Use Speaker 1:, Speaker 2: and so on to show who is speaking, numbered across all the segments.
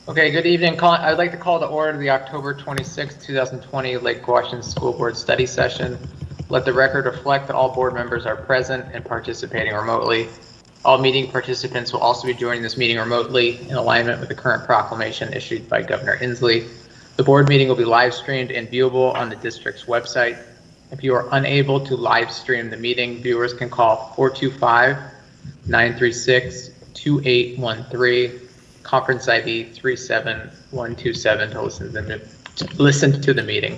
Speaker 1: Okay, good evening. I'd like to call to order the October 26, 2020 Lake Washington School Board Study Session. Let the record reflect that all board members are present and participating remotely. All meeting participants will also be joining this meeting remotely in alignment with the current proclamation issued by Governor Inslee. The board meeting will be live streamed and viewable on the district's website. If you are unable to live stream the meeting, viewers can call 425-936-2813. Conference ID 37127 to listen to the meeting.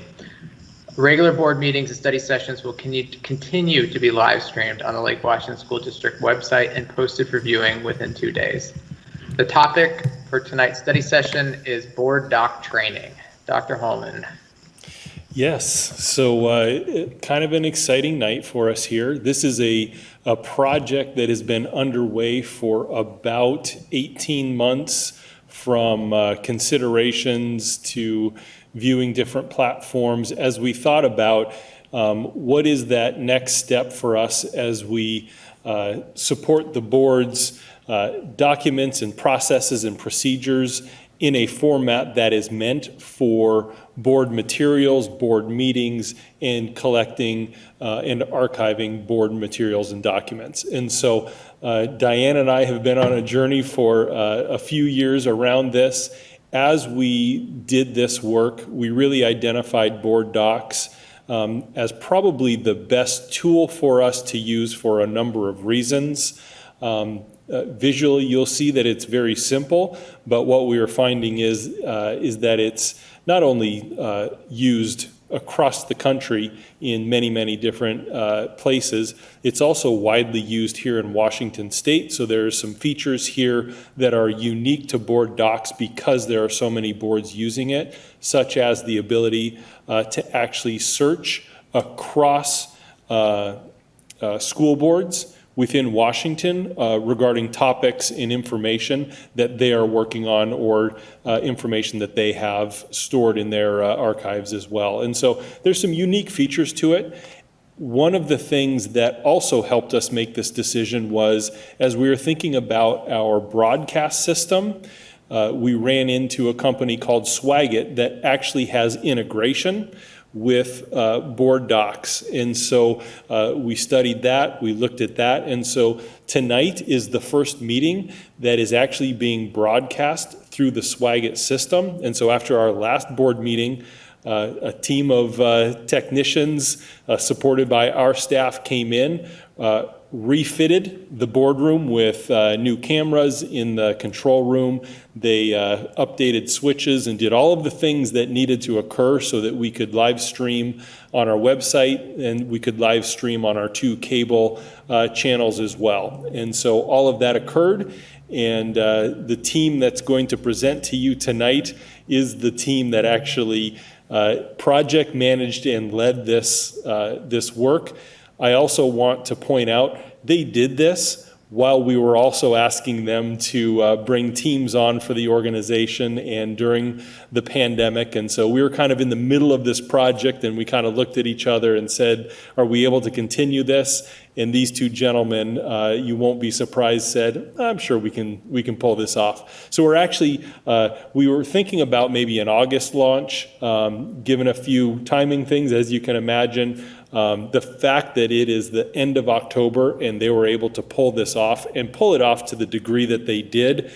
Speaker 1: Regular board meetings and study sessions will continue to be live streamed on the Lake Washington School District website and posted for viewing within 2 days. The topic for tonight's study session is board doc training. Dr. Holman.
Speaker 2: Yes, so kind of an exciting night for us here. This is a project that has been underway for about 18 months, from considerations to viewing different platforms as we thought about what is that next step for us as we support the board's documents and processes and procedures in a format that is meant for board materials, board meetings, and collecting and archiving board materials and documents. And so Diane and I have been on a journey for a few years around this. As we did this work, we really identified board docs as probably the best tool for us to use for a number of reasons. Visually, you'll see that it's very simple, but what we are finding is that it's not only used across the country in many, many different places, it's also widely used here in Washington State. So there are some features here that are unique to board docs because there are so many boards using it, such as the ability to actually search across school boards within Washington regarding topics and information that they are working on, or information that they have stored in their archives as well. And so there's some unique features to it. One of the things that also helped us make this decision was, as we were thinking about our broadcast system, we ran into a company called Swagit that actually has integration with board docs. And so we studied that, we looked at that. And so tonight is the first meeting that is actually being broadcast through the Swagit system. And so after our last board meeting, a team of technicians supported by our staff came in, refitted the boardroom with new cameras in the control room. They updated switches and did all of the things that needed to occur so that we could live stream on our website and we could live stream on our 2 cable channels as well. And so all of that occurred, and the team that's going to present to you tonight is the team that actually project managed and led this work. I also want to point out they did this while we were also asking them to bring teams on for the organization and during the pandemic. And so we were kind of in the middle of this project, and we kind of looked at each other and said, are we able to continue this? And these 2 gentlemen, you won't be surprised, said, I'm sure we can pull this off. So we're actually, we were thinking about maybe an August launch, given a few timing things, as you can imagine. The fact that it is the end of October and they were able to pull this off and pull it off to the degree that they did,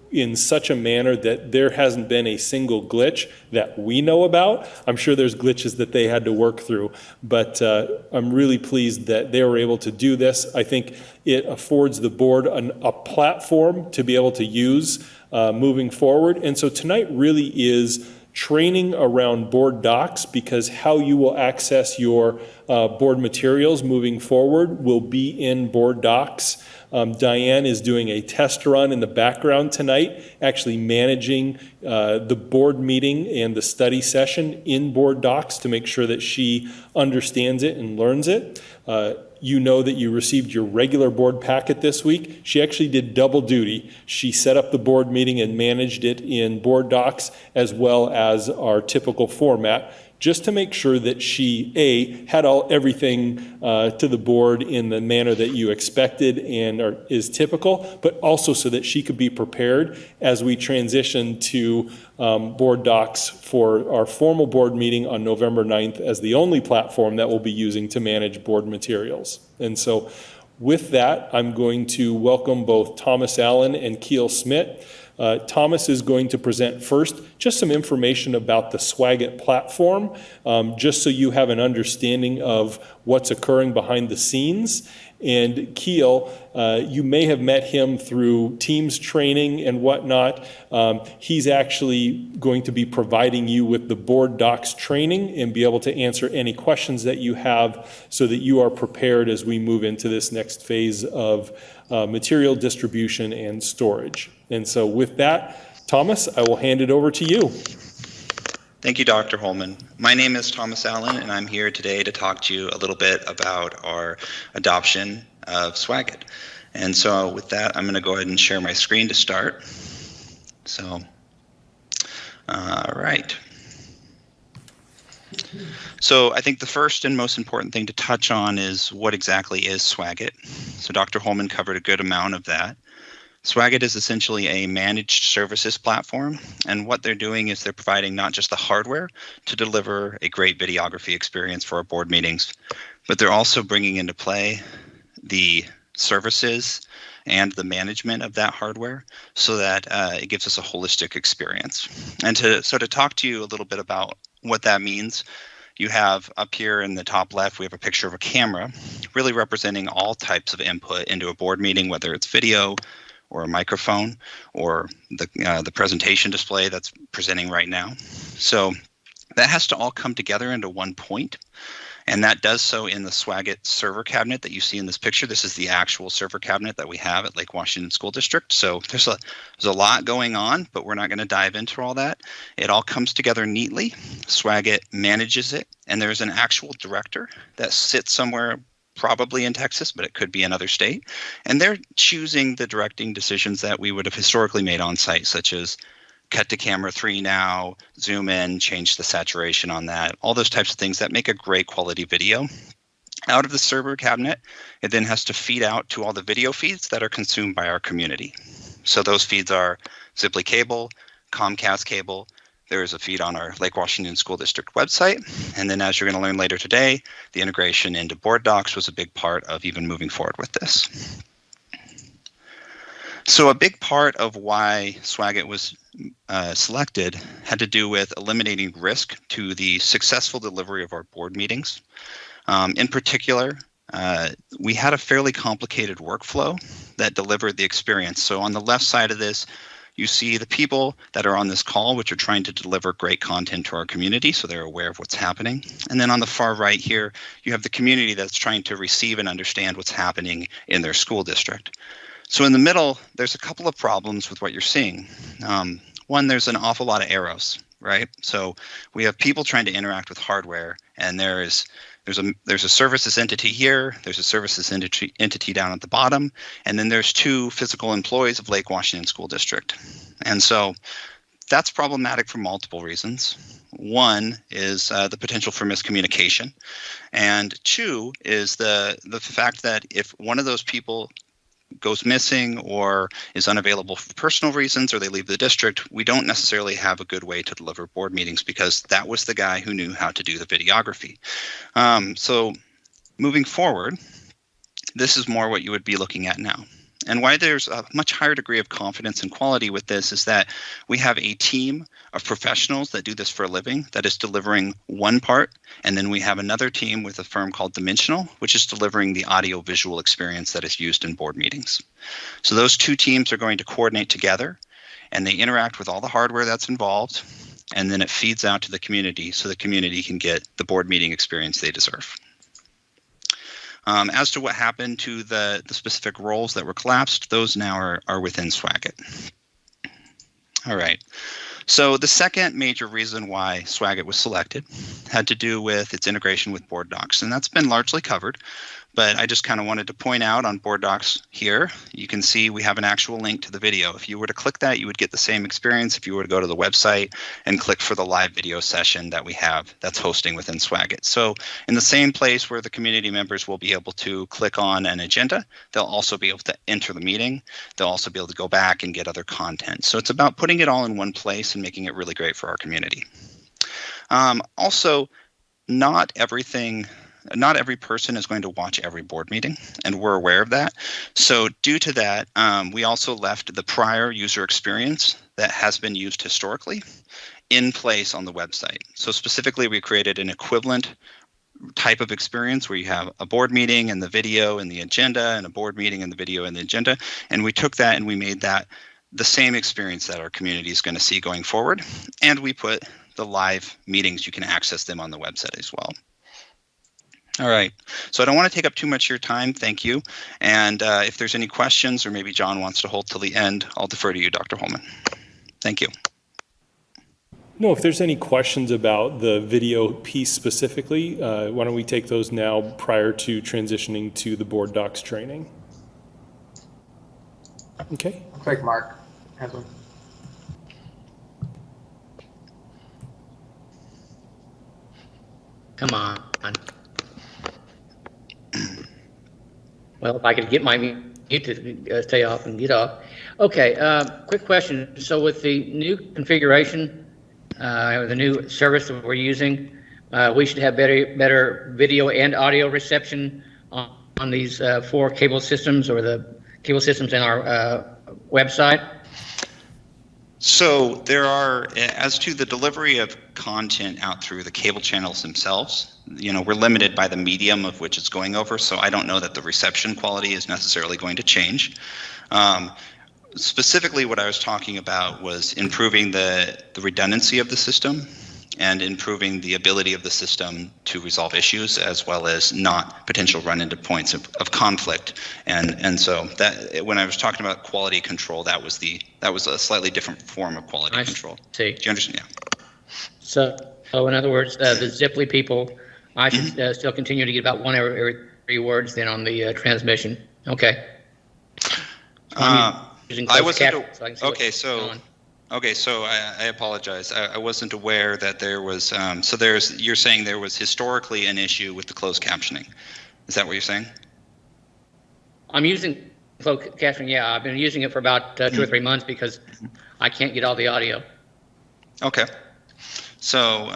Speaker 2: in such a manner that there hasn't been a single glitch that we know about. I'm sure there's glitches that they had to work through, but I'm really pleased that they were able to do this. I think it affords the board a platform to be able to use moving forward. And so tonight really is training around board docs, because how you will access your board materials moving forward will be in board docs. Diane is doing a test run in the background tonight, actually managing the board meeting and the study session in board docs to make sure that she understands it and learns it. You know that you received your regular board packet this week. She actually did double duty. She set up the board meeting and managed it in board docs as well as our typical format. just to make sure that she, had everything to the board in the manner that you expected and is typical, but also so that she could be prepared as we transition to board docs for our formal board meeting on November 9th as the only platform that we'll be using to manage board materials. And so with that, I'm going to welcome both Thomas Allen and Keel Smit. Thomas is going to present first just some information about the Swagit platform, just so you have an understanding of what's occurring behind the scenes. And Keel, you may have met him through Teams training and whatnot. He's actually going to be providing you with the board docs training and be able to answer any questions that you have so that you are prepared as we move into this next phase of material distribution and storage. And so with that, Thomas, I will hand it over to you.
Speaker 3: Thank you, Dr. Holman. My name is Thomas Allen, and I'm here today to talk to you a little bit about our adoption of Swagit. And so with that, I'm going to go ahead and share my screen to start. So, all right. So I think the first and most important thing to touch on is what exactly is Swagit. So Dr. Holman covered a good amount of that. Swagit is essentially a managed services platform, and what they're doing is they're providing not just the hardware to deliver a great videography experience for our board meetings, but they're also bringing into play the services and the management of that hardware so that it gives us a holistic experience. And to talk to you a little bit about what that means, you have up here in the top left, we have a picture of a camera really representing all types of input into a board meeting, whether it's video or a microphone or the presentation display that's presenting right now. So that has to all come together into one point. And that does so in the Swagit server cabinet that you see in this picture. This is the actual server cabinet that we have at Lake Washington School District. So there's a lot going on, but we're not going to dive into all that. It all comes together neatly. Swagit manages it, and there's an actual director that sits somewhere probably in Texas, but it could be another state. And they're choosing the directing decisions that we would have historically made on site, such as cut to camera 3 now, zoom in, change the saturation on that, all those types of things that make a great quality video. Out of the server cabinet, it then has to feed out to all the video feeds that are consumed by our community. So those feeds are Ziply cable, Comcast cable. There is a feed on our Lake Washington School District website. And then as you're going to learn later today, the integration into board docs was a big part of even moving forward with this. So a big part of why Swagit was selected had to do with eliminating risk to the successful delivery of our board meetings. In particular, we had a fairly complicated workflow that delivered the experience. So on the left side of this, you see the people that are on this call, which are trying to deliver great content to our community, so they're aware of what's happening. And then on the far right here, you have the community that's trying to receive and understand what's happening in their school district. So in the middle, there's a couple of problems with what you're seeing. One, there's an awful lot of arrows, right? So we have people trying to interact with hardware, and there's a services entity here, there's a services entity down at the bottom, and then there's 2 physical employees of Lake Washington School District. And so that's problematic for multiple reasons. One is the potential for miscommunication, and 2 is the fact that if one of those people goes missing or is unavailable for personal reasons, or they leave the district, we don't necessarily have a good way to deliver board meetings because that was the guy who knew how to do the videography. So moving forward, this is more what you would be looking at now. And why there's a much higher degree of confidence and quality with this is that we have a team of professionals that do this for a living that is delivering one part, and then we have another team with a firm called Dimensional, which is delivering the audio-visual experience that is used in board meetings. So those 2 teams are going to coordinate together, and they interact with all the hardware that's involved, and then it feeds out to the community so the community can get the board meeting experience they deserve. As to what happened to the specific roles that were collapsed, those now are within Swagit. All right. So the second major reason why Swagit was selected had to do with its integration with board docs, and that's been largely covered. but I just kind of wanted to point out on Board Docs here, you can see we have an actual link to the video. If you were to click that, you would get the same experience if you were to go to the website and click for the live video session that we have that's hosting within Swagit. So in the same place where the community members will be able to click on an agenda, they'll also be able to enter the meeting. They'll also be able to go back and get other content. So it's about putting it all in one place and making it really great for our community. Also, not every person is going to watch every board meeting, and we're aware of that. So due to that, we also left the prior user experience that has been used historically in place on the website. So specifically, we created an equivalent type of experience where you have a board meeting and the video and the agenda, and a board meeting and the video and the agenda. And we took that and we made that the same experience that our community is going to see going forward. And we put the live meetings, you can access them on the website as well. All right, so I don't want to take up too much of your time. Thank you. And if there's any questions, or maybe John wants to hold till the end, I'll defer to you, Dr. Holman. Thank you.
Speaker 2: No, if there's any questions about the video piece specifically, why don't we take those now prior to transitioning to the Board Docs training? Okay.
Speaker 1: Looks like Mark has one.
Speaker 4: Come on. Well, if I could get my mute to stay off and get off. Okay, quick question. So with the new configuration, the new service that we're using, we should have better video and audio reception on these 4 cable systems, or the cable systems in our website.
Speaker 3: So there are, as to the delivery of content out through the cable channels themselves, we're limited by the medium of which it's going over. So I don't know that the reception quality is necessarily going to change. Specifically, what I was talking about was improving the redundancy of the system and improving the ability of the system to resolve issues, as well as not potential run into points of conflict. And so that, when I was talking about quality control, that was a slightly different form of quality control.
Speaker 4: See.
Speaker 3: Do you understand? Yeah.
Speaker 4: So in other words, the Ziply people, I should still continue to get about 1 every 3 words then on the transmission. Okay.
Speaker 3: I wasn't. Okay, so I apologize. I wasn't aware that there was. You're saying there was historically an issue with the closed captioning. Is that what you're saying?
Speaker 4: I'm using closed captioning. Yeah, I've been using it for about 2 or 3 months because I can't get all the audio.
Speaker 3: Okay. So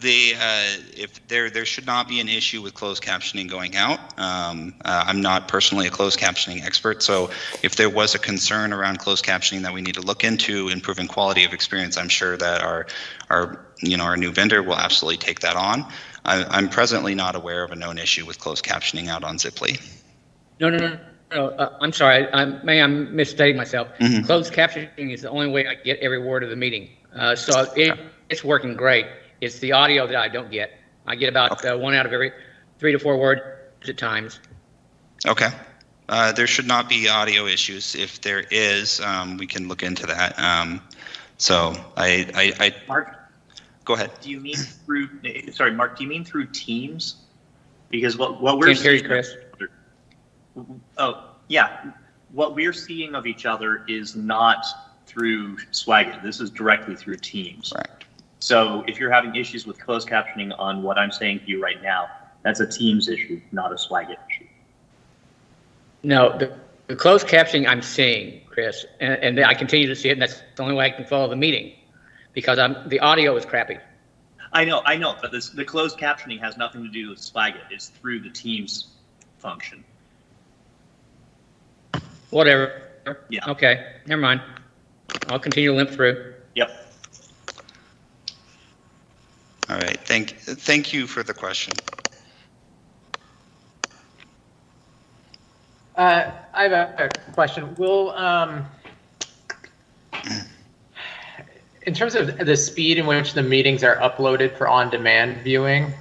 Speaker 3: if there should not be an issue with closed captioning going out. I'm not personally a closed captioning expert, so if there was a concern around closed captioning that we need to look into improving quality of experience, I'm sure that our new vendor will absolutely take that on. I'm presently not aware of a known issue with closed captioning out on Ziply.
Speaker 4: No. I'm sorry. I'm misstating myself. Mm-hmm. Closed captioning is the only way I get every word of the meeting. So it's working great. It's the audio that I don't get. I get about 1 out of every 3 to 4 words at times.
Speaker 3: Okay. There should not be audio issues. If there is, we can look into that. So I
Speaker 5: Mark,
Speaker 3: go ahead.
Speaker 5: Do you mean through? Sorry, Mark. Do you mean through Teams? Because what we're
Speaker 4: Can't hear you,
Speaker 5: seeing,
Speaker 4: Chris.
Speaker 5: Oh yeah, what we're seeing of each other is not through Swagit. This is directly through Teams.
Speaker 3: Right.
Speaker 5: So if you're having issues with closed captioning on what I'm saying to you right now, that's a Teams issue, not a Swagit issue.
Speaker 4: No, the closed captioning I'm seeing, Chris, and I continue to see it, and that's the only way I can follow the meeting, because the audio is crappy.
Speaker 5: I know, but the closed captioning has nothing to do with Swagit. It's through the Teams function.
Speaker 4: Whatever.
Speaker 5: Yeah.
Speaker 4: Okay, never mind. I'll continue to limp through.
Speaker 5: Yep.
Speaker 3: All right. Thank you for the question.
Speaker 1: I have a question. Will, in terms of the speed in which the meetings are uploaded for on-demand viewing,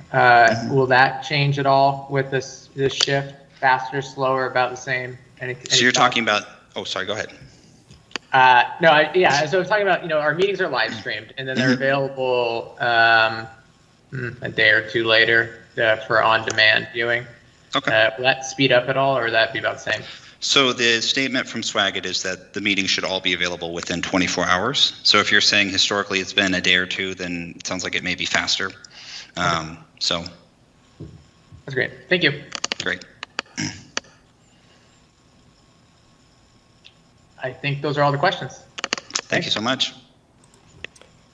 Speaker 1: will that change at all with this shift? Faster, slower, about the same?
Speaker 3: So you're talking about? Oh, sorry. Go ahead.
Speaker 1: So I'm talking about, our meetings are live streamed and then they're available a day or two later for on-demand viewing.
Speaker 3: Okay.
Speaker 1: Will that speed up at all, or will that be about the same?
Speaker 3: So the statement from Swagat is that the meeting should all be available within 24 hours. So if you're saying historically it's been a day or two, then it sounds like it may be faster. So
Speaker 1: That's great. Thank you.
Speaker 3: great.
Speaker 1: I think those are all the questions.
Speaker 3: Thank you so much.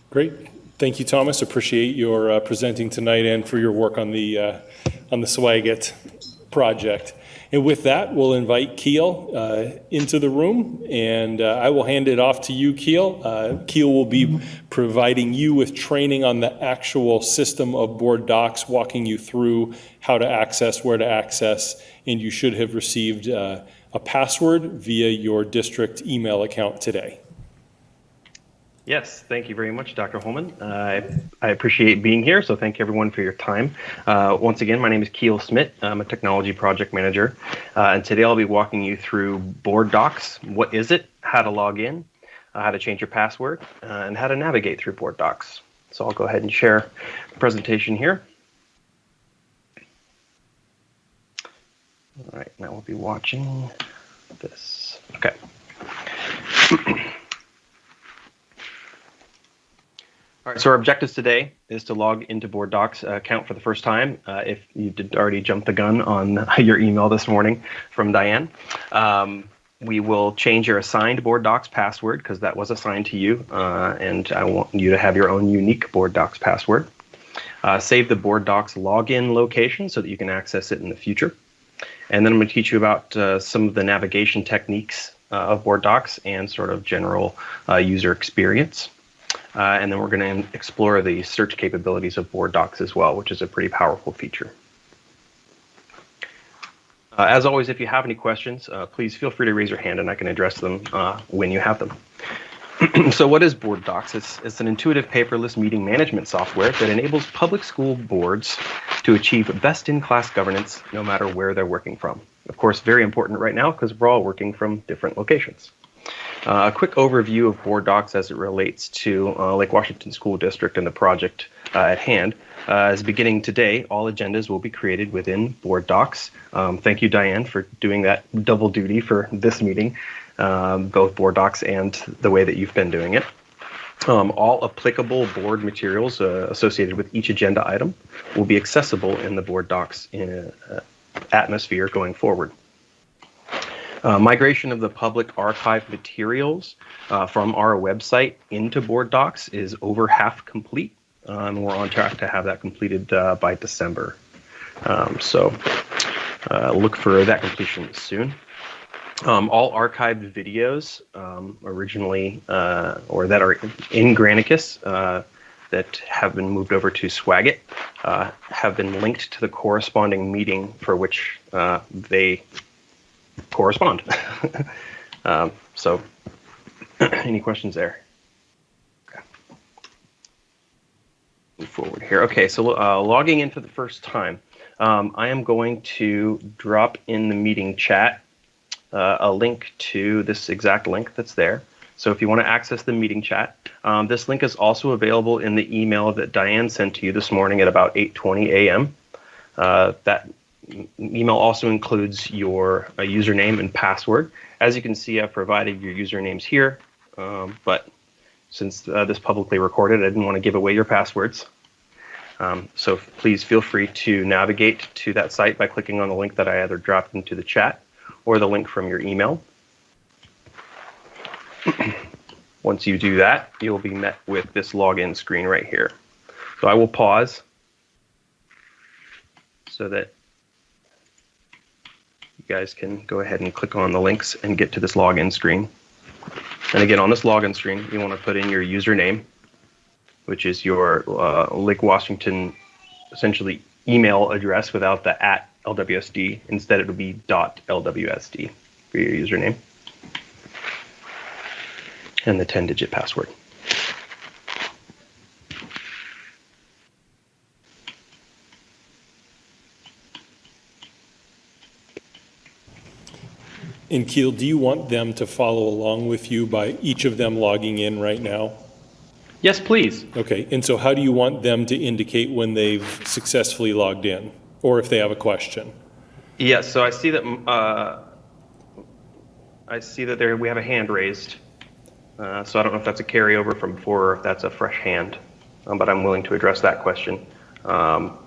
Speaker 2: Great. Thank you, Thomas. Appreciate your presenting tonight and for your work on the Swagat project. And with that, we'll invite Keel into the room, and I will hand it off to you, Keel. Keel will be providing you with training on the actual system of Board Docs, walking you through how to access, where to access, and you should have received a password via your district email account today.
Speaker 6: Yes, thank you very much, Dr. Holman. I appreciate being here, so thank you everyone for your time. Once again, my name is Keel Smith. I'm a technology project manager, and today I'll be walking you through Board Docs. What is it, how to log in, how to change your password, and how to navigate through Board Docs. So I'll go ahead and share the presentation here. All right, now we'll be watching this. Okay. All right, so our objectives today is to log into Board Docs account for the first time. If you did already jump the gun on your email this morning from Diane, we will change your assigned Board Docs password because that was assigned to you, and I want you to have your own unique Board Docs password. Save the Board Docs login location so that you can access it in the future. And then I'm going to teach you about some of the navigation techniques of Board Docs and sort of general user experience. And then we're going to explore the search capabilities of Board Docs as well, which is a pretty powerful feature. As always, if you have any questions, please feel free to raise your hand and I can address them when you have them. So what is Board Docs? It's an intuitive paperless meeting management software that enables public school boards to achieve best-in-class governance no matter where they're working from. Of course, very important right now because we're all working from different locations. A quick overview of Board Docs as it relates to Lake Washington School District and the project at hand. As beginning today, all agendas will be created within Board Docs. Thank you, Diane, for doing that double duty for this meeting, both Board Docs and the way that you've been doing it. All applicable board materials associated with each agenda item will be accessible in the Board Docs atmosphere going forward. Migration of the public archive materials from our website into Board Docs is over half complete. We're on track to have that completed by December. So look for that completion soon. All archived videos originally or that are in Granicus that have been moved over to Swagat have been linked to the corresponding meeting for which they correspond. So any questions there? Okay. Move forward here. Okay, so logging in for the first time. I am going to drop in the meeting chat a link to this exact link that's there. So if you want to access the meeting chat, this link is also available in the email that Diane sent to you this morning at about 8:20 a.m. That email also includes your username and password. As you can see, I've provided your usernames here, but since this is publicly recorded, I didn't want to give away your passwords. So please feel free to navigate to that site by clicking on the link that I either dropped into the chat or the link from your email. Once you do that, you'll be met with this login screen right here. So I will pause so that you guys can go ahead and click on the links and get to this login screen. And again, on this login screen, you want to put in your username, which is your Lake Washington, essentially, email address without the @LWSD. Instead, it would be .LWSD for your username. And the 10-digit password.
Speaker 2: And Keel, do you want them to follow along with you by each of them logging in right now?
Speaker 6: Yes, please.
Speaker 2: Okay, and so how do you want them to indicate when they've successfully logged in, or if they have a question?
Speaker 6: Yes, so I see that we have a hand raised. So I don't know if that's a carryover from before or if that's a fresh hand, but I'm willing to address that question. But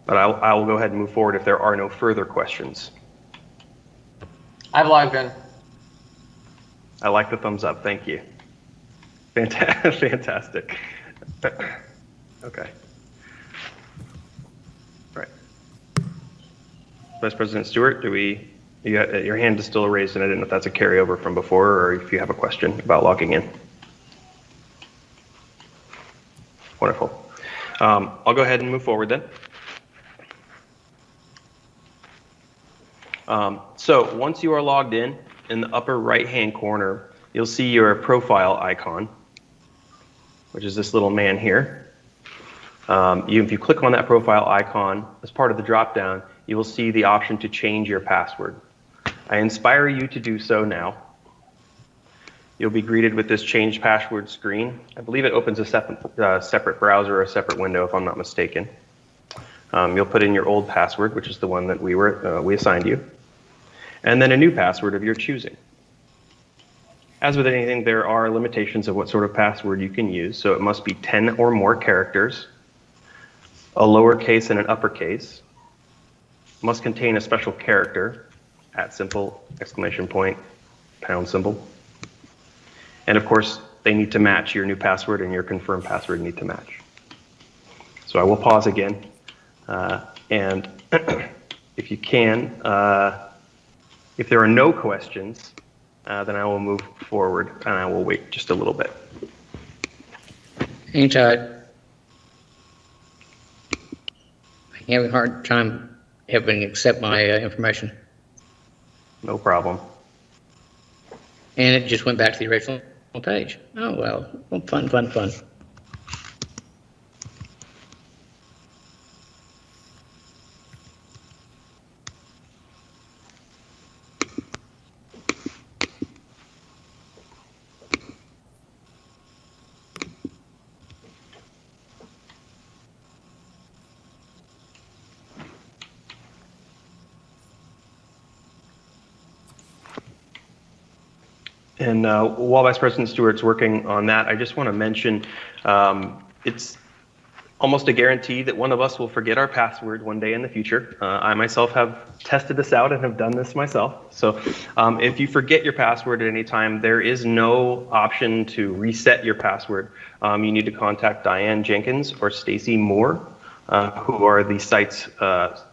Speaker 6: I will go ahead and move forward if there are no further questions.
Speaker 1: I've logged in.
Speaker 6: I like the thumbs up. Thank you. Fantastic. Okay. Right. Vice President Stewart, your hand is still raised, and I didn't know if that's a carryover from before or if you have a question about logging in. Wonderful. I'll go ahead and move forward then. So once you are logged in the upper right-hand corner, you'll see your profile icon, which is this little man here. If you click on that profile icon, as part of the drop-down, you will see the option to change your password. I inspire you to do so now. You'll be greeted with this change password screen. I believe it opens a separate browser or a separate window, if I'm not mistaken. You'll put in your old password, which is the one that we assigned you, and then a new password of your choosing. As with anything, there are limitations of what sort of password you can use, so it must be 10 or more characters, a lowercase and an uppercase, must contain a special character, @, exclamation point, pound symbol, and of course, they need to match. Your new password and your confirmed password need to match. So I will pause again, and if you can, if there are no questions, then I will move forward and I will wait just a little bit.
Speaker 4: Hang tight. I'm having a hard time helping accept my information.
Speaker 6: No problem.
Speaker 4: And it just went back to the original page. Oh, well, fun.
Speaker 6: And while Vice President Stewart's working on that, I just want to mention it's almost a guarantee that one of us will forget our password one day in the future. I myself have tested this out and have done this myself. So if you forget your password at any time, there is no option to reset your password. You need to contact Diane Jenkins or Stacy Moore, who are the site's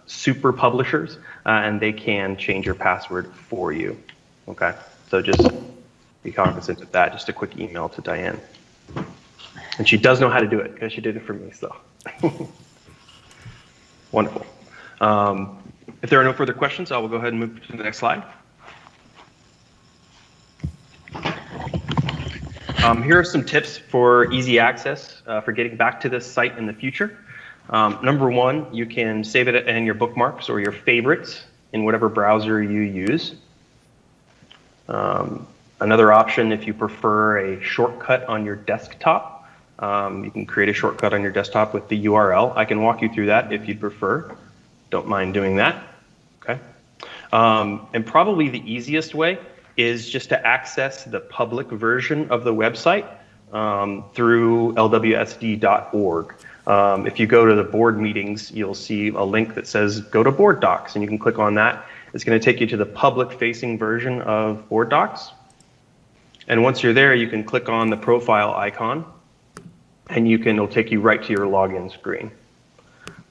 Speaker 6: super publishers, and they can change your password for you. Okay, so just be cognizant of that. Just a quick email to Diane. And she does know how to do it because she did it for me, so. Wonderful. If there are no further questions, I will go ahead and move to the next slide. Here are some tips for easy access for getting back to this site in the future. Number one, you can save it in your bookmarks or your favorites in whatever browser you use. Another option, if you prefer a shortcut on your desktop, you can create a shortcut on your desktop with the URL. I can walk you through that if you'd prefer. Don't mind doing that. Okay. And probably the easiest way is just to access the public version of the website through lwsd.org. If you go to the board meetings, you'll see a link that says go to Board Docs, and you can click on that. It's going to take you to the public-facing version of Board Docs. And once you're there, you can click on the profile icon, and it'll take you right to your login screen.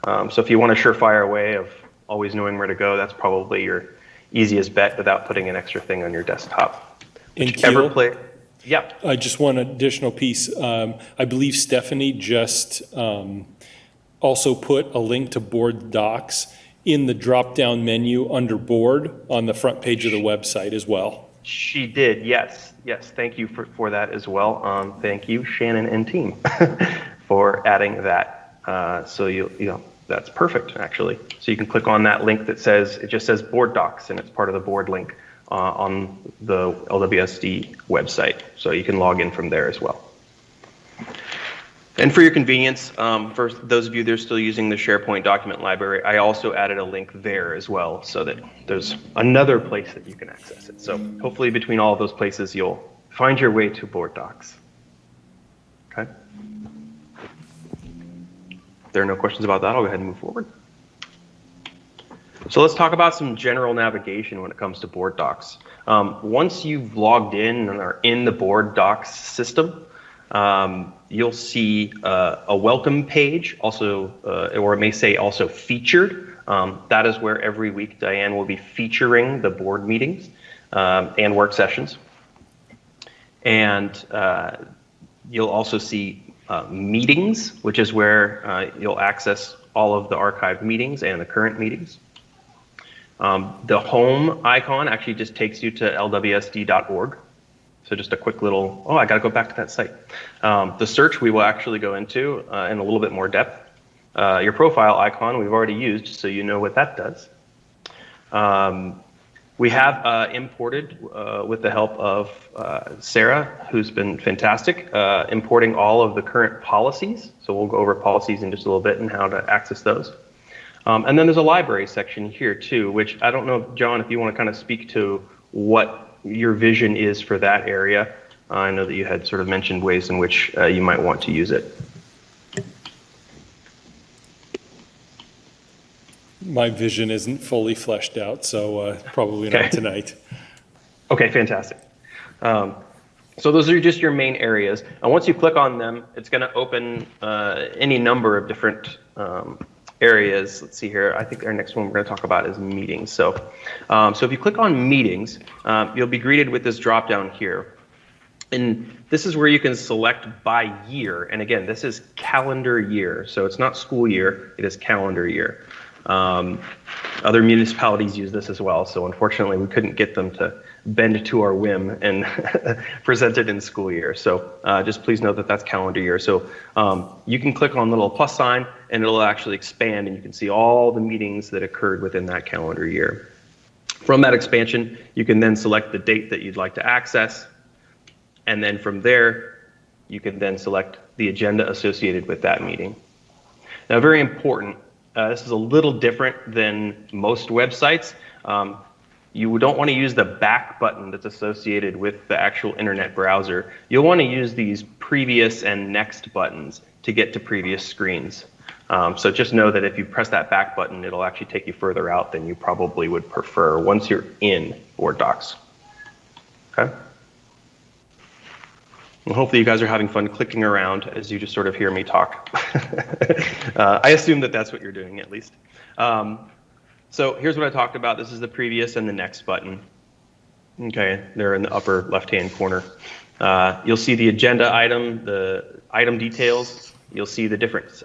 Speaker 6: So if you want a surefire way of always knowing where to go, that's probably your easiest bet without putting an extra thing on your desktop.
Speaker 2: And Keel,
Speaker 6: yeah.
Speaker 2: Just one additional piece. I believe Stephanie just also put a link to Board Docs in the drop-down menu under Board on the front page of the website as well.
Speaker 6: She did, yes. Yes, thank you for that as well. Thank you, Shannon and team, for adding that. So that's perfect, actually. So you can click on that link that just says Board Docs, and it's part of the board link on the LWSD website. So you can log in from there as well. And for your convenience, for those of you that are still using the SharePoint document library, I also added a link there as well, so that there's another place that you can access it. So hopefully between all of those places, you'll find your way to Board Docs. Okay. If there are no questions about that, I'll go ahead and move forward. So let's talk about some general navigation when it comes to Board Docs. Once you've logged in and are in the Board Docs system, you'll see a welcome page, also, or it may say also featured. That is where every week Diane will be featuring the board meetings and work sessions. And you'll also see meetings, which is where you'll access all of the archived meetings and the current meetings. The home icon actually just takes you to lwsd.org. So just a quick little, I got to go back to that site. The search we will actually go into in a little bit more depth. Your profile icon we've already used, so you know what that does. We have imported, with the help of Sarah, who's been fantastic, importing all of the current policies. So we'll go over policies in just a little bit and how to access those. And then there's a library section here too, which I don't know, John, if you want to kind of speak to what your vision is for that area. I know that you had sort of mentioned ways in which you might want to use it.
Speaker 2: My vision isn't fully fleshed out, so probably
Speaker 6: Okay.
Speaker 2: not tonight.
Speaker 6: Okay, fantastic. So those are just your main areas. And once you click on them, it's going to open any number of different areas. Let's see here. I think our next one we're going to talk about is meetings. So if you click on meetings, you'll be greeted with this drop down here. And this is where you can select by year. And again, this is calendar year. So it's not school year, it is calendar year. Other municipalities use this as well. So unfortunately, we couldn't get them to bend to our whim and present it in school year. So just please note that that's calendar year. So you can click on the little plus sign and it'll actually expand and you can see all the meetings that occurred within that calendar year. From that expansion, you can then select the date that you'd like to access. And then from there, you can then select the agenda associated with that meeting. Now, very important, this is a little different than most websites. You don't want to use the back button that's associated with the actual internet browser. You'll want to use these previous and next buttons to get to previous screens. So just know that if you press that back button, it'll actually take you further out than you probably would prefer once you're in Board Docs. Okay? Well, hopefully you guys are having fun clicking around as you just sort of hear me talk. I assume that that's what you're doing at least. So here's what I talked about. This is the previous and the next button. Okay, they're in the upper left-hand corner. You'll see the agenda item, the item details. You'll see the different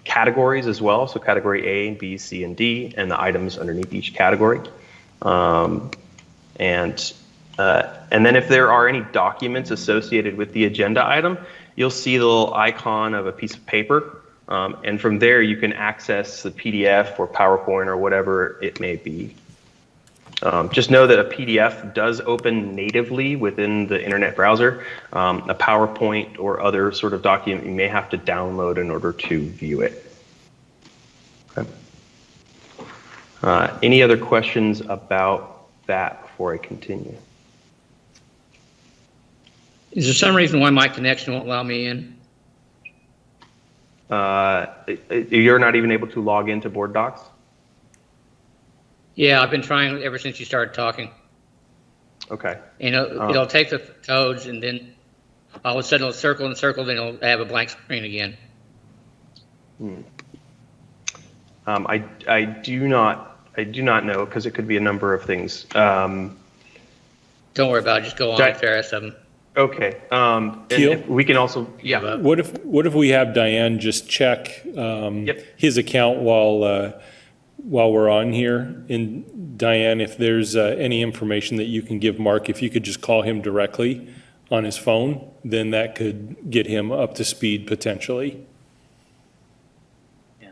Speaker 6: categories as well. So category A, B, C, and D, and the items underneath each category. And then if there are any documents associated with the agenda item, you'll see the little icon of a piece of paper. And from there, you can access the PDF or PowerPoint or whatever it may be. Just know that a PDF does open natively within the internet browser. A PowerPoint or other sort of document you may have to download in order to view it. Okay. Any other questions about that before I continue?
Speaker 4: Is there some reason why my connection won't allow me in?
Speaker 6: You're not even able to log into Board Docs?
Speaker 4: Yeah, I've been trying ever since you started talking.
Speaker 6: Okay.
Speaker 4: And it'll take the codes and then all of a sudden it'll circle and circle, then it'll have a blank screen again.
Speaker 6: I do not know because it could be a number of things.
Speaker 4: Don't worry about it. Just go on if there are some.
Speaker 6: Okay. And
Speaker 2: Keel?
Speaker 6: if we can also, yeah.
Speaker 2: What if we have Diane just check his account while we're on here? And Diane, if there's any information that you can give Mark, if you could just call him directly on his phone, then that could get him up to speed potentially.
Speaker 5: Yeah.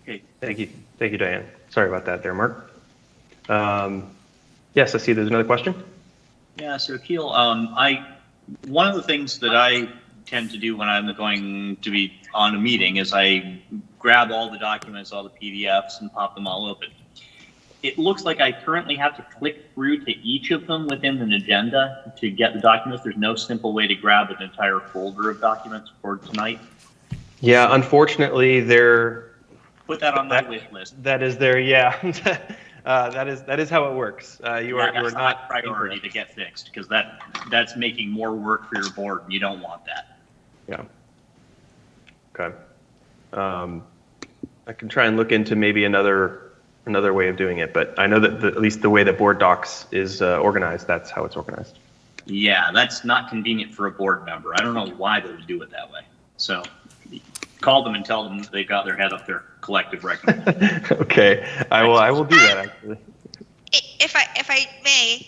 Speaker 5: Okay.
Speaker 6: Thank you, Diane. Sorry about that there, Mark. Yes, I see there's another question.
Speaker 5: Yeah, so Keel, I one of the things that I tend to do when I'm going to be on a meeting is I grab all the documents, all the PDFs, and pop them all open. It looks like I currently have to click through to each of them within an agenda to get the documents. There's no simple way to grab an entire folder of documents for tonight.
Speaker 6: Yeah, unfortunately,
Speaker 5: Put that on my wish list.
Speaker 6: that is there. Yeah, that is how it works. You are
Speaker 5: That's
Speaker 6: not
Speaker 5: priority
Speaker 6: incorrect.
Speaker 5: to get fixed because that's making more work for your board. And you don't want that.
Speaker 6: Yeah. Okay. I can try and look into maybe another way of doing it, but I know that at least the way that Board Docs is organized, that's how it's organized.
Speaker 5: Yeah, that's not convenient for a board member. I don't know why they would do it that way. So call them and tell them they've got their head up their collective record.
Speaker 6: Okay, I will do that actually.
Speaker 7: If I may,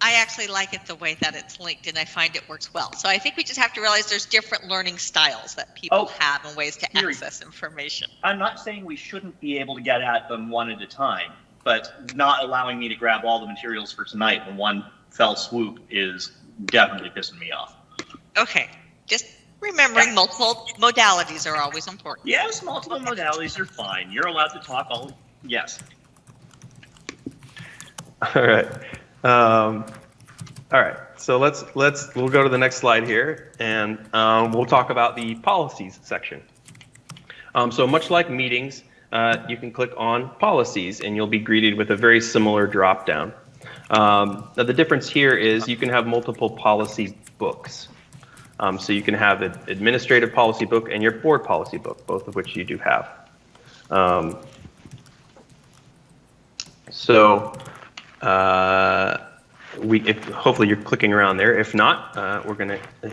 Speaker 7: I actually like it the way that it's linked, and I find it works well. So I think we just have to realize there's different learning styles that people have and ways to access information.
Speaker 5: I'm not saying we shouldn't be able to get at them one at a time, but not allowing me to grab all the materials for tonight in one fell swoop is definitely pissing me off.
Speaker 7: Okay, just remembering multiple modalities are always important.
Speaker 5: Yes, multiple modalities are fine. You're allowed to talk all. Yes.
Speaker 6: All right. All right. So we'll go to the next slide here, and we'll talk about the policies section. So much like meetings, you can click on policies, and you'll be greeted with a very similar drop down. Now the difference here is you can have multiple policy books. So you can have an administrative policy book and your board policy book, both of which you do have. Hopefully you're clicking around there. If not,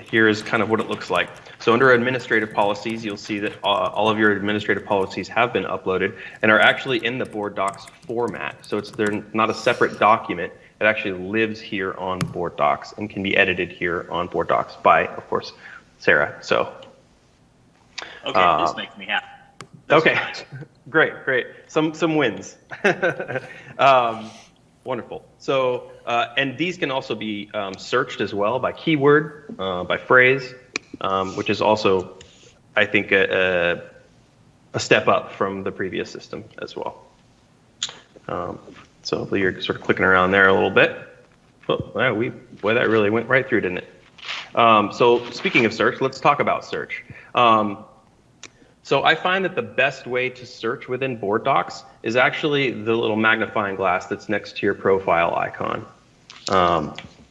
Speaker 6: here is kind of what it looks like. So under administrative policies, you'll see that all of your administrative policies have been uploaded and are actually in the Board Docs format. So they're not a separate document. It actually lives here on Board Docs and can be edited here on Board Docs by, of course, Sarah. So.
Speaker 5: Okay, this makes me happy.
Speaker 6: Okay, great. Some wins. Wonderful. So, and these can also be searched as well by keyword, by phrase, which is also, I think, a step up from the previous system as well. So hopefully you're sort of clicking around there a little bit. Oh, boy, that really went right through, didn't it? So speaking of search, let's talk about search. So I find that the best way to search within Board Docs is actually the little magnifying glass that's next to your profile icon.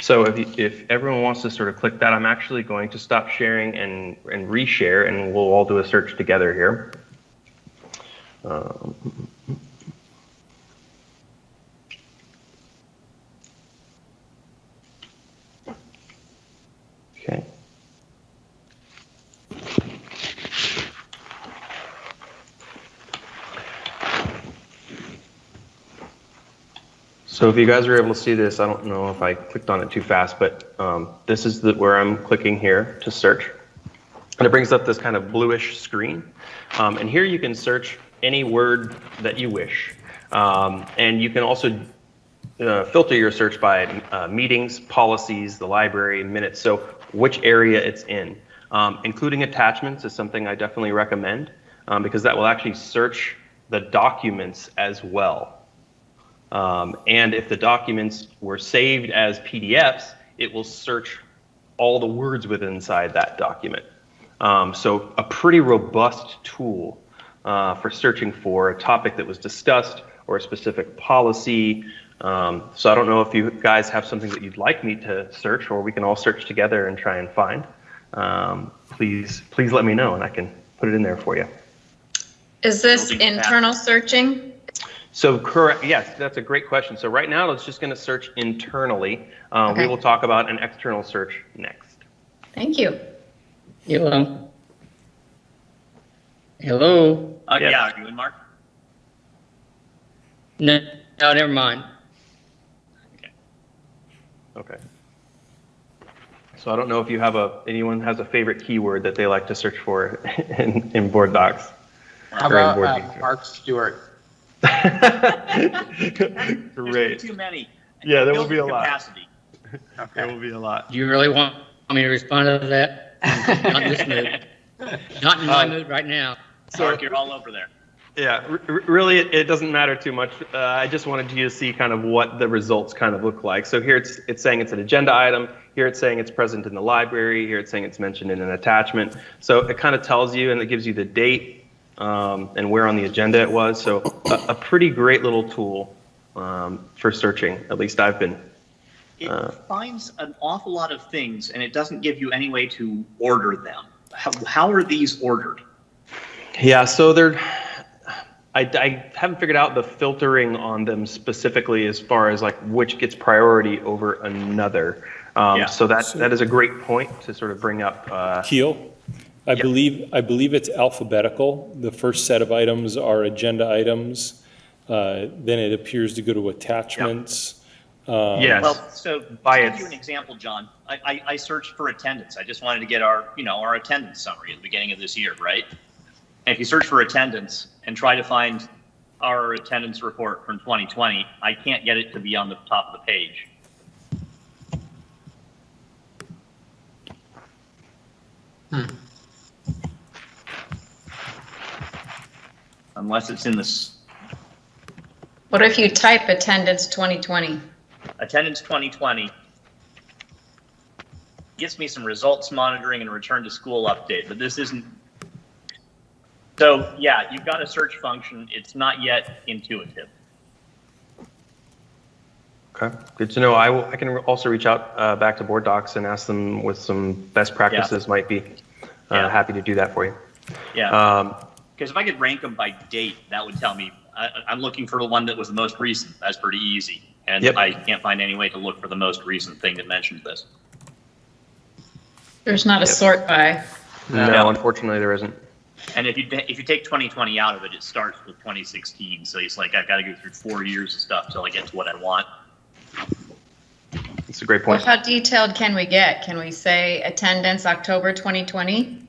Speaker 6: So if everyone wants to sort of click that, I'm actually going to stop sharing and reshare, and we'll all do a search together here. Okay. So if you guys are able to see this, I don't know if I clicked on it too fast, but this is where I'm clicking here to search. And it brings up this kind of bluish screen. And here you can search any word that you wish. And you can also filter your search by meetings, policies, the library, minutes, so which area it's in. Including attachments is something I definitely recommend because that will actually search the documents as well. And if the documents were saved as PDFs, it will search all the words within inside that document. So a pretty robust tool for searching for a topic that was discussed or a specific policy. So I don't know if you guys have something that you'd like me to search, or we can all search together and try and find. Please let me know and I can put it in there for you.
Speaker 8: Is this internal searching?
Speaker 6: So correct, yes, that's a great question. So right now it's just going to search internally.
Speaker 8: Okay.
Speaker 6: We will talk about an external search next.
Speaker 8: Thank you.
Speaker 4: Hello. Hello.
Speaker 6: Yes.
Speaker 5: Yeah, are you in, Mark?
Speaker 4: No, never mind.
Speaker 6: Okay. So I don't know if you have anyone has a favorite keyword that they like to search for in Board Docs.
Speaker 1: How
Speaker 6: Or in
Speaker 1: about
Speaker 6: Board Meetings.
Speaker 1: Mark Stewart?
Speaker 6: Great.
Speaker 5: Too many.
Speaker 6: Yeah, there will
Speaker 5: Building
Speaker 6: be a lot.
Speaker 5: capacity.
Speaker 6: There will be a lot.
Speaker 4: Do you really want me to respond to that? Not in this mood. Not in my mood right now.
Speaker 5: Mark, you're all over there.
Speaker 6: Yeah, really, it doesn't matter too much. I just wanted you to see kind of what the results kind of look like. So here it's saying it's an agenda item. Here it's saying it's present in the library. Here it's saying it's mentioned in an attachment. So it kind of tells you, and it gives you the date and where on the agenda it was. So a pretty great little tool for searching. At least I've been.
Speaker 5: It finds an awful lot of things, and it doesn't give you any way to order them. How are these ordered?
Speaker 6: Yeah, so I haven't figured out the filtering on them specifically as far as like which gets priority over another. So that is a great point to sort of bring up.
Speaker 2: Keel, I believe it's alphabetical. The first set of items are agenda items. Then it appears to go to attachments.
Speaker 6: Yes.
Speaker 5: Well, so to give you an example, John, I searched for attendance. I just wanted to get our attendance summary at the beginning of this year, right? And if you search for attendance and try to find our attendance report from 2020, I can't get it to be on the top of the page. Unless it's in this
Speaker 8: What if you type attendance 2020?
Speaker 5: attendance 2020 gets me some results monitoring and return to school update, but this isn't. So yeah, you've got a search function. It's not yet intuitive.
Speaker 6: Okay, good to know. I can also reach out back to Board Docs and ask them with some best practices. Might be happy to do that for you.
Speaker 5: Yeah. Because if I could rank them by date, that would tell me. I'm looking for the one that was the most recent. That's pretty easy. And I can't find any way to look for the most recent thing that mentioned this.
Speaker 8: There's not a sort by.
Speaker 6: No, unfortunately there isn't.
Speaker 5: And if you take 2020 out of it, it starts with 2016. So it's like I've got to go through 4 years of stuff till I get to what I want.
Speaker 6: That's a great point.
Speaker 8: Well, how detailed can we get? Can we say attendance October 2020?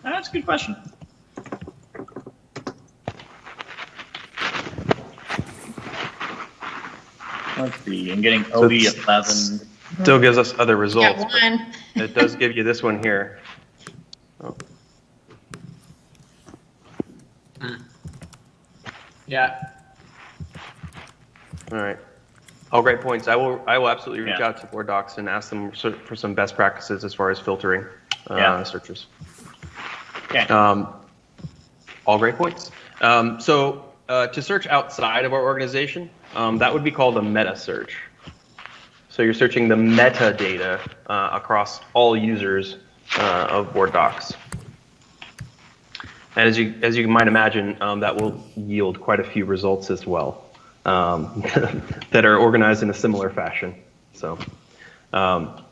Speaker 5: That's a good question. Let's see. I'm getting OB 11.
Speaker 6: Still gives us other results.
Speaker 8: Got one.
Speaker 6: It does give you this one here. Oh.
Speaker 1: Yeah.
Speaker 6: All right. All great points. I will absolutely reach
Speaker 5: Yeah.
Speaker 6: out to Board Docs and ask them for some best practices as far as filtering searches.
Speaker 5: Okay.
Speaker 6: All great points. So to search outside of our organization, that would be called a meta search. So you're searching the metadata across all users of Board Docs. And as you might imagine, that will yield quite a few results as well that are organized in a similar fashion. So I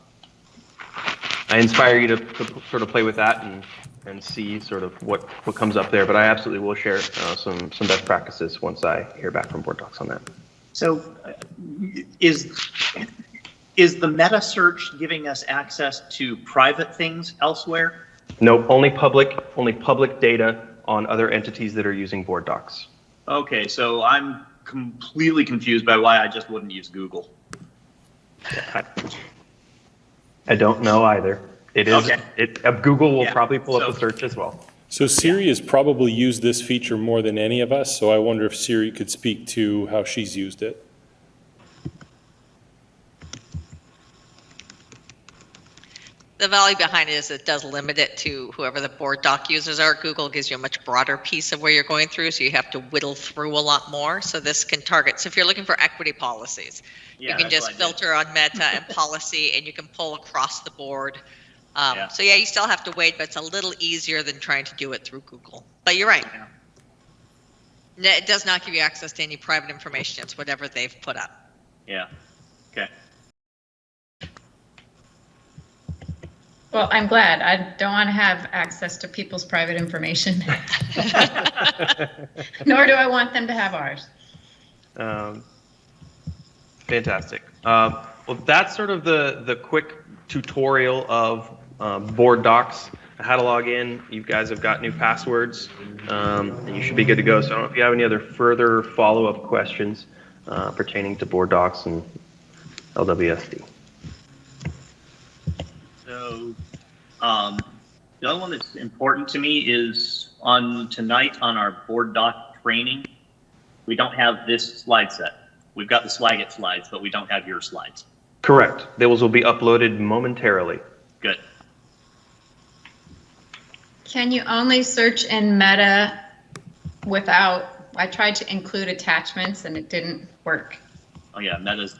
Speaker 6: inspire you to sort of play with that and see sort of what comes up there. But I absolutely will share some best practices once I hear back from Board Docs on that.
Speaker 5: So is the meta search giving us access to private things elsewhere?
Speaker 6: No, only public data on other entities that are using Board Docs.
Speaker 5: Okay, so I'm completely confused by why I just wouldn't use Google.
Speaker 6: I don't know either. It is.
Speaker 5: Okay.
Speaker 6: Google will probably pull up the search as well.
Speaker 2: So Siri has probably used this feature more than any of us, so I wonder if Siri could speak to how she's used it.
Speaker 7: The value behind it is it does limit it to whoever the Board Doc users are. Google gives you a much broader piece of where you're going through, so you have to whittle through a lot more. So this can target. So if you're looking for equity policies, you can just filter on meta and policy, and you can pull across the board. So yeah, you still have to wait, but it's a little easier than trying to do it through Google. But you're right. It does not give you access to any private information. It's whatever they've put up.
Speaker 5: Yeah. Okay.
Speaker 8: Well, I'm glad. I don't want to have access to people's private information. Nor do I want them to have ours.
Speaker 6: Fantastic. Well, that's sort of the quick tutorial of Board Docs. How to log in. You guys have got new passwords, and you should be good to go. So I don't know if you have any other further follow-up questions pertaining to Board Docs and LWSD.
Speaker 5: So, the other one that's important to me is on tonight on our board doc training, we don't have this slide set. We've got the Swagit slides, but we don't have your slides.
Speaker 6: Correct. Those will be uploaded momentarily.
Speaker 5: Good.
Speaker 8: Can you only search in Meta without, I tried to include attachments and it didn't work.
Speaker 5: Oh yeah, Meta's,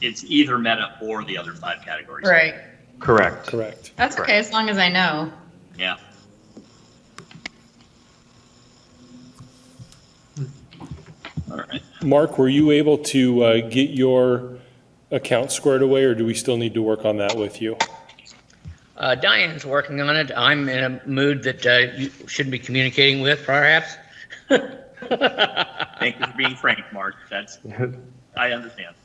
Speaker 5: it's either Meta or the other 5 categories.
Speaker 8: Right.
Speaker 6: Correct.
Speaker 2: Correct.
Speaker 8: That's okay, as long as I know.
Speaker 5: Yeah. All right.
Speaker 2: Mark, were you able to get your account squared away, or do we still need to work on that with you?
Speaker 4: Diane's working on it. I'm in a mood that you shouldn't be communicating with, perhaps.
Speaker 5: Thank you for being frank, Mark. That's, I understand.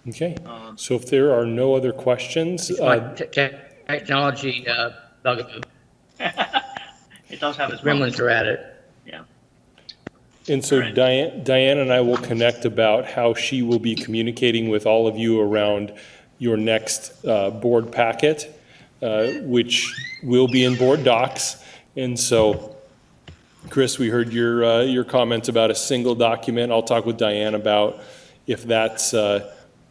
Speaker 2: Okay, so if there are no other questions,
Speaker 4: It's my technology bugaboo.
Speaker 5: It does have its
Speaker 4: Gremlins
Speaker 5: moments.
Speaker 4: are at it.
Speaker 5: Yeah.
Speaker 2: and so
Speaker 5: Right.
Speaker 2: Diane and I will connect about how she will be communicating with all of you around your next board packet, which will be in board docs. And so, Chris, we heard your comments about a single document. I'll talk with Diane about if that's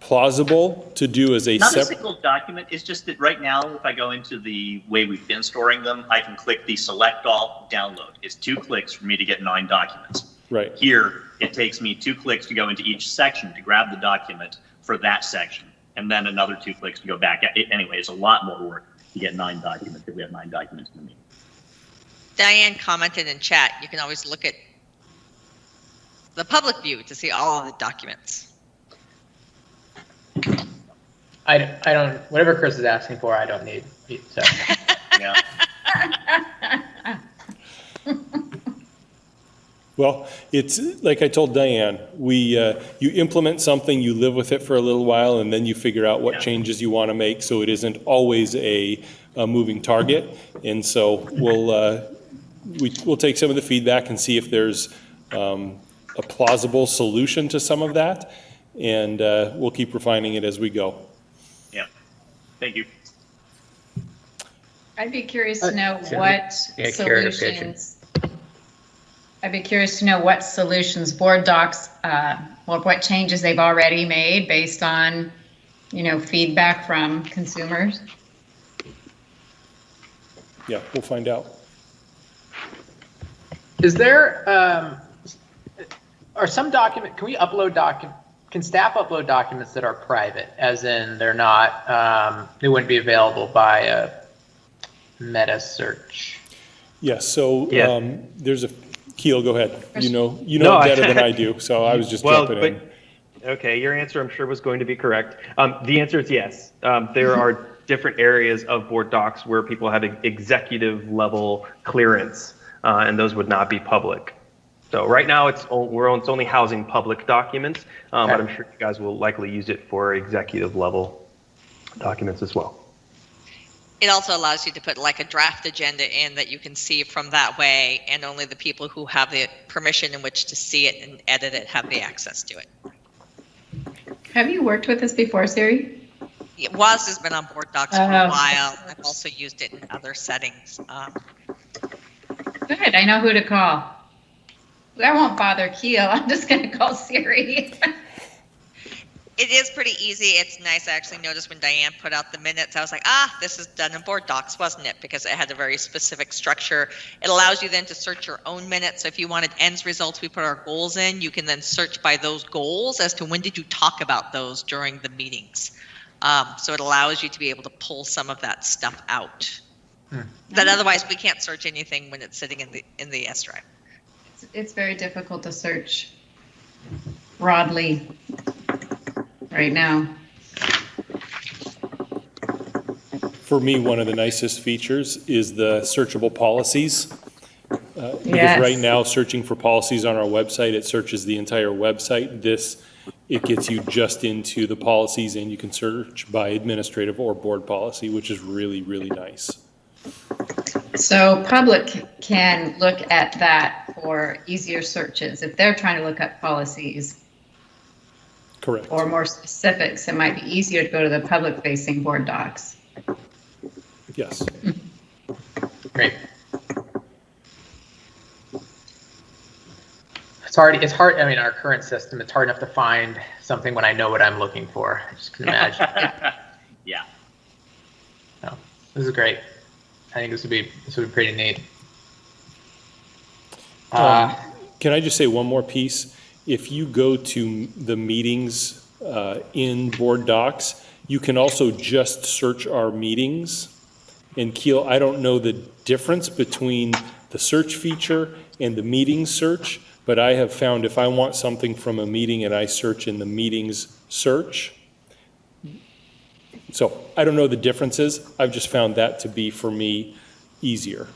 Speaker 2: plausible to do as a
Speaker 5: Not a
Speaker 2: separate.
Speaker 5: single document. It's just that right now, if I go into the way we've been storing them, I can click the select all download. It's 2 clicks for me to get 9 documents.
Speaker 2: Right.
Speaker 5: Here, it takes me 2 clicks to go into each section to grab the document for that section, and then another 2 clicks to go back. Anyway, it's a lot more work to get 9 documents if we have 9 documents in the meeting.
Speaker 7: Diane commented in chat, you can always look at the public view to see all of the documents.
Speaker 1: I don't, whatever Chris is asking for, I don't need, so.
Speaker 5: Yeah.
Speaker 2: Well, it's like I told Diane, you implement something, you live with it for a little while, and then you figure out what
Speaker 5: Yeah.
Speaker 2: changes you want to make, so it isn't always a moving target. And so we'll take some of the feedback and see if there's a plausible solution to some of that, and we'll keep refining it as we go.
Speaker 5: Yeah. Thank you.
Speaker 8: I'd be curious to know
Speaker 4: Yeah,
Speaker 8: what
Speaker 4: carrot or pigeon.
Speaker 8: solutions. I'd be curious to know what solutions board docs, what changes they've already made based on, feedback from consumers.
Speaker 2: Yeah, we'll find out.
Speaker 1: Is there, are some can we upload can staff upload documents that are private, as in they're not, they wouldn't be available by a meta search?
Speaker 2: Yes, so
Speaker 6: Yeah.
Speaker 2: there's a, Keel, go ahead. You know
Speaker 6: No,
Speaker 2: it better than I do, so I was just jumping in.
Speaker 6: Okay, your answer I'm sure was going to be correct. The answer is yes. There are different areas of board docs where people have executive level clearance, and those would not be public. So right now it's only housing public documents, but I'm sure you guys will likely use it for executive level documents as well.
Speaker 7: It also allows you to put like a draft agenda in that you can see from that way, and only the people who have the permission in which to see it and edit it have the access to it.
Speaker 8: Have you worked with this before, Siri?
Speaker 7: Woz has been on board docs for a while. I've also used it in other settings.
Speaker 8: Good, I know who to call. I won't bother Keel, I'm just gonna call Siri.
Speaker 7: It is pretty easy. It's nice. I actually noticed when Diane put out the minutes, I was like, this is done in board docs, wasn't it? Because it had a very specific structure. It allows you then to search your own minutes. So if you wanted ends results, we put our goals in. You can then search by those goals as to when did you talk about those during the meetings. So it allows you to be able to pull some of that stuff out. That otherwise we can't search anything when it's sitting in the S drive.
Speaker 8: It's very difficult to search broadly right now.
Speaker 2: For me, one of the nicest features is the searchable policies. Because
Speaker 8: Yes.
Speaker 2: right now, searching for policies on our website, it searches the entire website. It gets you just into the policies, and you can search by administrative or board policy, which is really, really nice.
Speaker 8: So public can look at that for easier searches if they're trying to look up policies.
Speaker 2: Correct.
Speaker 8: or more specifics, it might be easier to go to the public-facing board docs.
Speaker 2: Yes.
Speaker 1: Great. It's hard, I mean, our current system, it's hard enough to find something when I know what I'm looking for. I just can imagine.
Speaker 5: Yeah.
Speaker 1: No, this is great. I think this would be pretty neat.
Speaker 2: Can I just say one more piece? If you go to the meetings in Board Docs, you can also just search our meetings. And Keel, I don't know the difference between the search feature and the meeting search, but I have found if I want something from a meeting and I search in the meetings search, so I don't know the differences. I've just found that to be, for me, easier.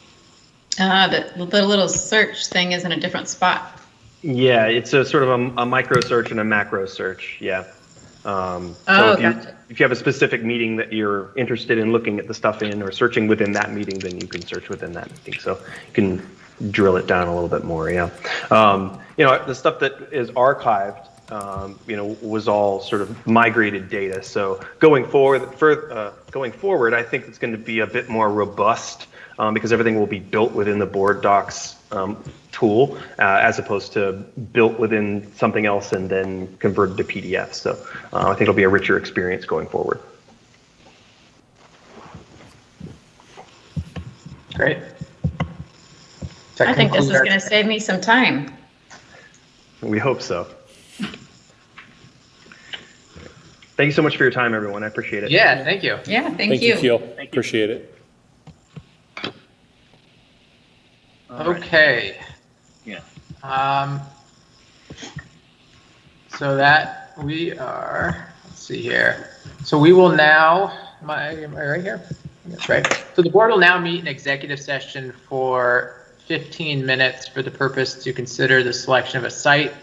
Speaker 8: The little search thing is in a different spot.
Speaker 6: Yeah, it's a sort of a micro search and a macro search. Yeah. So
Speaker 8: Gotcha.
Speaker 6: if you have a specific meeting that you're interested in looking at the stuff in or searching within that meeting, then you can search within that meeting. So you can drill it down a little bit more. Yeah. The stuff that is archived, was all sort of migrated data. So going forward, I think it's going to be a bit more robust because everything will be built within the Board Docs tool as opposed to built within something else and then converted to PDF. So I think it'll be a richer experience going forward.
Speaker 1: Great.
Speaker 8: I think this is going to save me some time.
Speaker 6: We hope so. Thank you so much for your time, everyone. I appreciate it.
Speaker 1: Yeah, thank you.
Speaker 8: Yeah,
Speaker 2: Thank you, Keel.
Speaker 5: Thank you.
Speaker 2: Appreciate it.
Speaker 1: Okay.
Speaker 5: Yeah.
Speaker 1: So that we are, let's see here. So we will now, am I right here? That's right. So the board will now meet in executive session for 15 minutes for the purpose to consider the selection of a site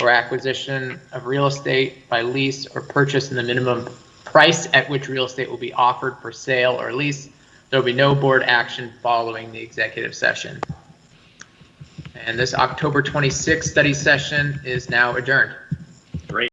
Speaker 1: or acquisition of real estate by lease or purchase in the minimum price at which real estate will be offered for sale or lease. There will be no board action following the executive session. And this October 26th study session is now adjourned.